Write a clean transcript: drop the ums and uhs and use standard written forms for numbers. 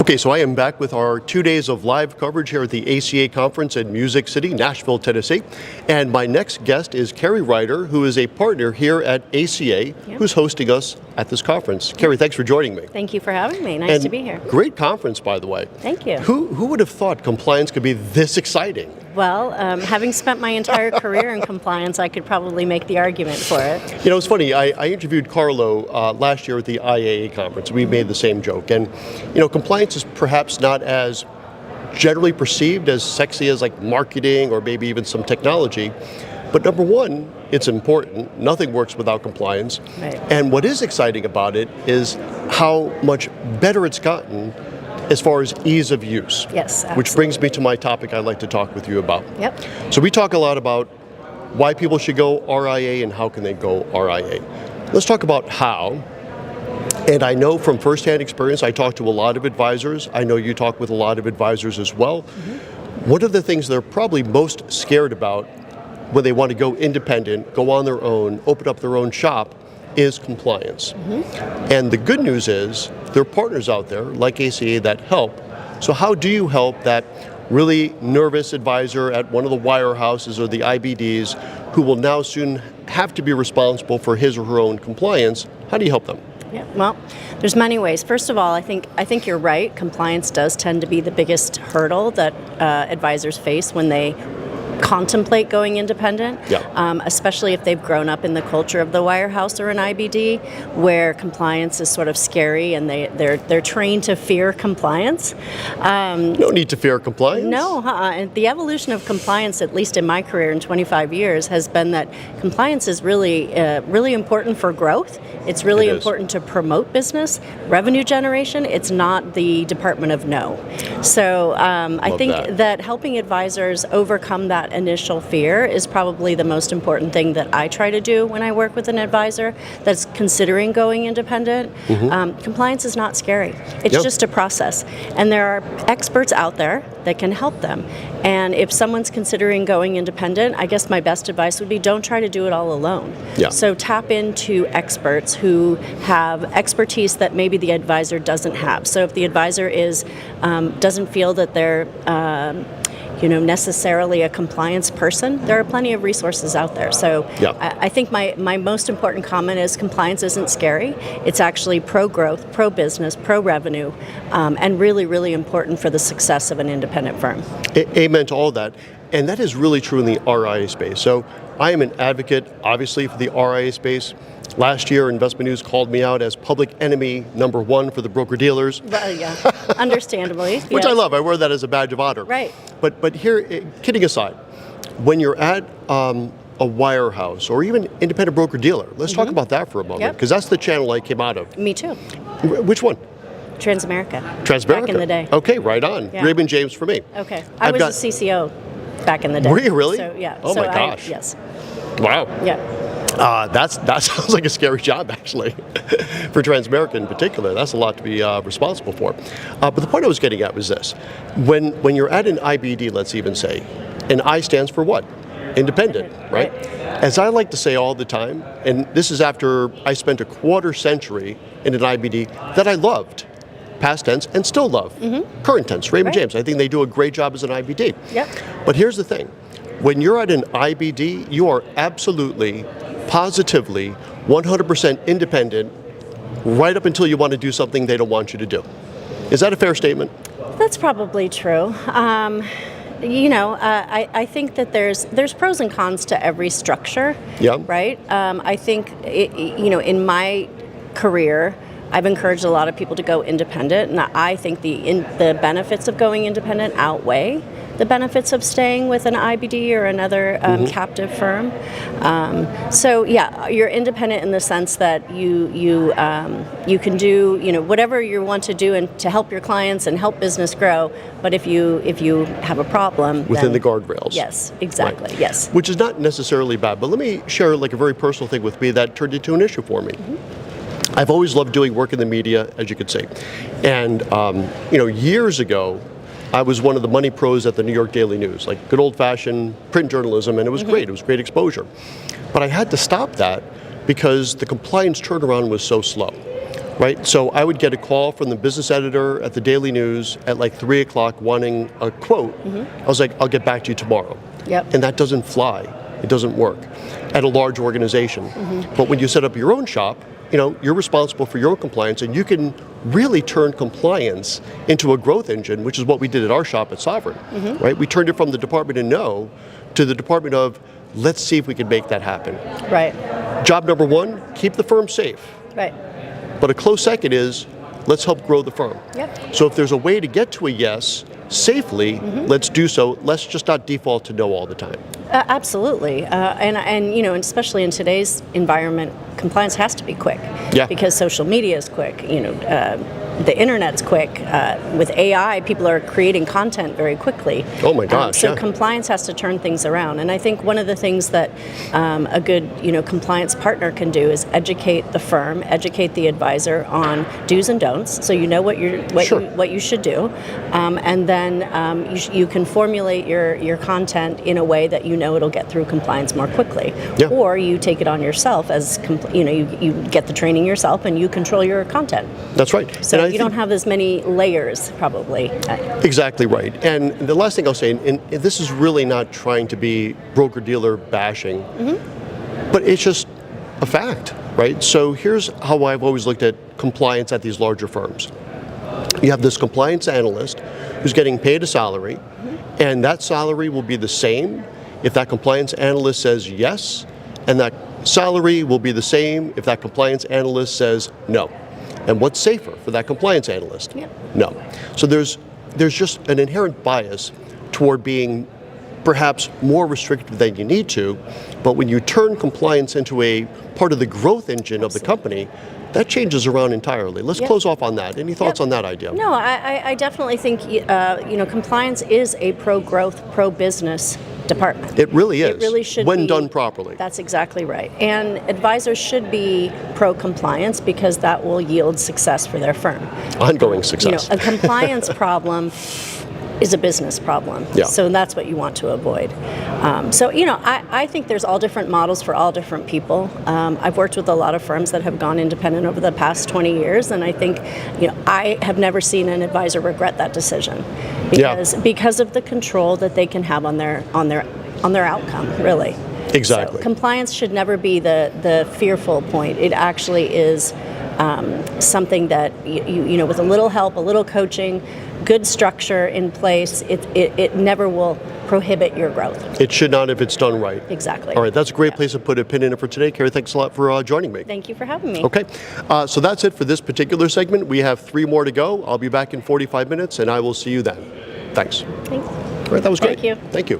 Okay, so I am back with our 2 days of live coverage here at the ACA Conference in Music City, Nashville, Tennessee. And my next guest is Kerry Rider, who is a partner here at ACA, who's hosting us at this conference. Kerry, thanks for joining me. Thank you for having me. Nice to be here. Great conference, by the way. Thank you. Who would have thought compliance could be this exciting? Well, having spent my entire career in compliance, I could probably make the argument for it. You know, it's funny. I interviewed Carlo last year at the IAA conference. We made the same joke. And, you know, compliance is perhaps not as generally perceived as sexy as like marketing or maybe even some technology. But number one, it's important. Nothing works without compliance. Right. And what is exciting about it is how much better it's gotten as far as ease of use. Yes, absolutely. Which brings me to my topic I'd like to talk with you about. Yep. So we talk a lot about why people should go RIA and how can they go RIA. Let's talk about how. And I know from firsthand experience, I talk to a lot of advisors. I know you talk with a lot of advisors as well. Mm-hmm. One of the things they're probably most scared about when they want to go independent, go on their own, open up their own shop, is compliance. Mm-hmm. And the good news is there are partners out there like ACA that help. So how do you help that really nervous advisor at one of the wirehouses or the IBDs who will now soon have to be responsible for his or her own compliance? How do you help them? Yeah, well, there's many ways. First of all, I think you're right. Compliance does tend to be the biggest hurdle that advisors face when they contemplate going independent, especially if they've grown up in the culture of the wirehouse or an IBD, where compliance is sort of scary and they're trained to fear compliance. No need to fear compliance. No, and the evolution of compliance, at least in my career in 25 years, has been that compliance is really, really important for growth. It's really important to promote business, revenue generation. It's not the Department of No. So I think that helping advisors overcome that initial fear is probably the most important thing that I try to do when I work with an advisor that's considering going independent. Mm-hmm. Compliance is not scary. It's just a process. And there are experts out there that can help them. And if someone's considering going independent, I guess my best advice would be don't try to do it all alone. Yeah. So tap into experts who have expertise that maybe the advisor doesn't have. So if the advisor doesn't feel that they're necessarily a compliance person, there are plenty of resources out there. So I think my most important comment is compliance isn't scary. It's actually pro-growth, pro-business, pro-revenue, and really, really important for the success of an independent firm. Amen to all that. And that is really true in the RIA space. So I am an advocate, obviously, for the RIA space. Last year, InvestmentNews called me out as public enemy number one for the broker-dealers. Well, yeah, understandably. Which I love. I wear that as a badge of honor. Right. But here, kidding aside, when you're at a wirehouse or even independent broker-dealer, let's talk about that for a moment, because that's the channel I came out of. Me too. Which one? Transamerica. Transamerica. Back in the day. Okay, right on. Yeah. Raymond James for me. Okay. I was a CCO back in the day. Were you really? So, yeah. Oh my gosh. Yes. Wow. Yeah. That sounds like a scary job, actually, for Transamerica in particular. That's a lot to be responsible for. But the point I was getting at was this. When you're at an IBD, let's even say, and I stands for what? Independent, right? As I like to say all the time, and this is after I spent a quarter century in an IBD that I loved, past tense, and still love. Mm-hmm. Current tense, Raymond James. I think they do a great job as an IBD. Yep. But here's the thing. When you're at an IBD, you are absolutely, positively, 100% independent right up until you want to do something they don't want you to do. Is that a fair statement? That's probably true. I think that there's pros and cons to every structure. Yeah. Right. I think in my career, I've encouraged a lot of people to go independent, and I think the benefits of going independent outweigh the benefits of staying with an IBD or another captive firm. So yeah, you're independent in the sense that you can do whatever you want to do and to help your clients and help business grow. But if you have a problem within the guardrails. Yes, exactly. Right. Yes. Which is not necessarily bad. But let me share like a very personal thing with me that turned into an issue for me. Mm-hmm. I've always loved doing work in the media, as you could see, and years ago, I was one of the money pros at the New York Daily News, like good old-fashioned print journalism, and it was great. It was great exposure. But I had to stop that because the compliance turnaround was so slow. right? So I would get a call from the business editor at the Daily News at like 3 o'clock wanting a quote. I was like, I'll get back to you tomorrow. Yep. And that doesn't fly. It doesn't work at a large organization. But when you set up your own shop, you're responsible for your own compliance, and you can really turn compliance into a growth engine, which is what we did at our shop at Sovereign, right? We turned it from the department of no to the department of let's see if we can make that happen. Right. Job number one, keep the firm safe. Right. But a close second is let's help grow the firm. Yep. So if there's a way to get to a yes safely, let's do so. Let's just not default to no all the time. Absolutely, and especially in today's environment, compliance has to be quick. Yeah. Because social media is quick. The internet's quick. With AI, people are creating content very quickly. Oh my gosh! So compliance has to turn things around, and I think one of the things that a good compliance partner can do is educate the firm, educate the advisor on do's and don'ts, so you know what you should do, and then you can formulate your content in a way that it'll get through compliance more quickly. Yeah. Or you take it on yourself as you get the training yourself and you control your content. That's right. So you don't have as many layers, probably. Exactly right. And the last thing I'll say, and this is really not trying to be broker-dealer bashing, but it's just a fact, right? So here's how I've always looked at compliance at these larger firms. You have this compliance analyst who's getting paid a salary, and that salary will be the same if that compliance analyst says yes, and that salary will be the same if that compliance analyst says no. And what's safer for that compliance analyst? Yeah. No. So there's just an inherent bias toward being perhaps more restrictive than you need to, but when you turn compliance into a part of the growth engine of the company, that changes around entirely. Let's close off on that. Any thoughts on that idea? No, I definitely think compliance is a pro-growth, pro-business department. It really is. It really should when be, done properly. That's exactly right. And advisors should be pro-compliance because that will yield success for their firm. Ongoing success. A compliance problem is a business problem. Yeah. So that's what you want to avoid. I think there's all different models for all different people. I've worked with a lot of firms that have gone independent over the past 20 years, and I think, I have never seen an advisor regret that decision because of the control that they can have on their outcome, really. Exactly. So compliance should never be the fearful point. It actually is something that with a little help, a little coaching, good structure in place, it never will prohibit your growth. It should not if it's done right. Exactly. All right, that's a great place to put a pin in it for today. Kerry, thanks a lot for joining me. Thank you for having me. Okay, so that's it for this particular segment. We have 3 more to go. I'll be back in 45 minutes, and I will see you then. Thanks. Thanks. All right, that was great. Thank you. Thank you.